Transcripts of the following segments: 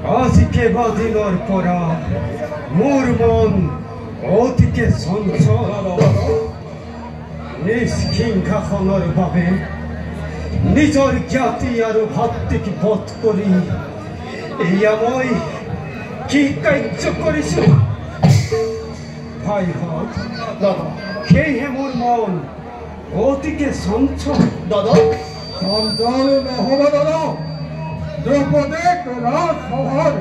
আজি কেইবাদিনৰ পৰা মোৰ মন অতিকে চঞ্চল নিষ্কিংসাখনৰ বাবে নিজৰ জ্ঞাতি আৰু ভাতৃক বধ কৰি এয়া মই কি কাৰ্য কৰিছো ভাইহঁত সেয়েহে মোৰ মন অতিকে চঞ্চল দাদা চঞ্চল নহ'ব দাদা দ্ৰৌপদীক ৰাজসভাৰ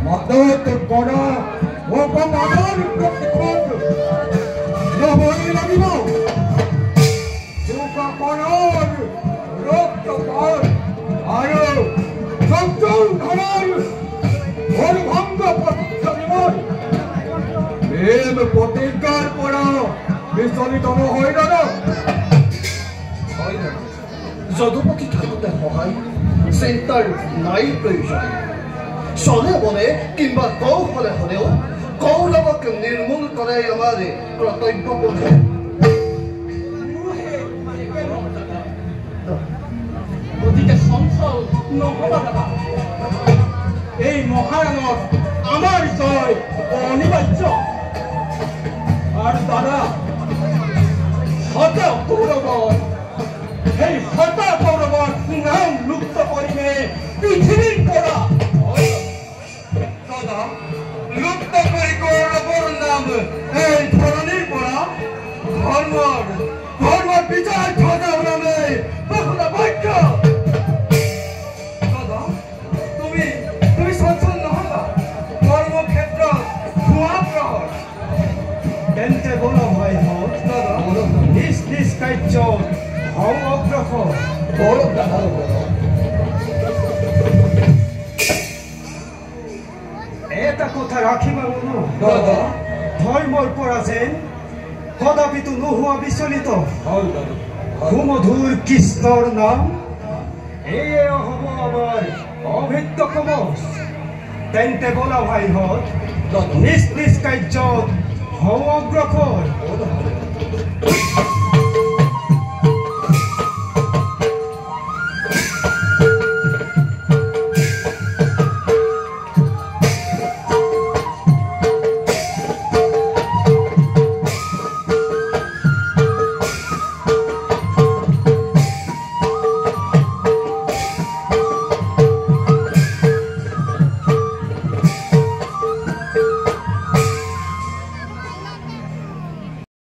মদত কৰা অপমানেৰ প্ৰতিশোধ লবই লাগিব চুকাপনৰ ৰক্তপাত আৰু সংযোধনৰ অনুভংগ প্ৰতিষ্ঠানৰ প্ৰেম প্ৰতিজ্ঞাৰ পৰা বিচলিত নহয় দাদা যদুপতি থাকোঁতে সহায় চিন্তাৰ নাই প্ৰয়োজন চলে বলে কিংবা কৌশলে হ'লেও কৌৰৱক নিৰ্মূল কৰাই আমাৰ কৰ্তব্য বোধে গতিকে চঞ্চল নহ'ব দাদা এই মহাৰণত আমাৰ জয় অনিবাৰ্য আৰু দাদা হতা কৌৰৱৰ এই হতা কৌৰৱৰ নাম লুপ্ত কৰিলে পৃথিৱীৰ পৰা দাদা লুপ্ত কৰি কৌৰৱৰ নাম এই ধৰণীৰ পৰা ধৰ্মৰ বিজয় ধ্বজা নামে বহুলা বাক্য দাদা তুমি চঞ্চল নহবা কৰ্মক্ষেত্ৰত ধোঁৱা প্ৰহৰ তেন্তে বলো ভাইহঁত নিজ নিজ কাৰ্যত হওঁ অগ্ৰসৰ এটা কথা ৰাখিবা মনো ধৰ্মৰ পৰা যেন কদাপিতো নোহোৱা বিচলিত সুমধুৰ কৃষ্ণৰ নাম এয়ে হ'ব আমাৰ অভেদ্য কবচ তেন্তে বলা ভাইহঁত নিজ নিজ কাৰ্যত হওঁ অগ্ৰসৰ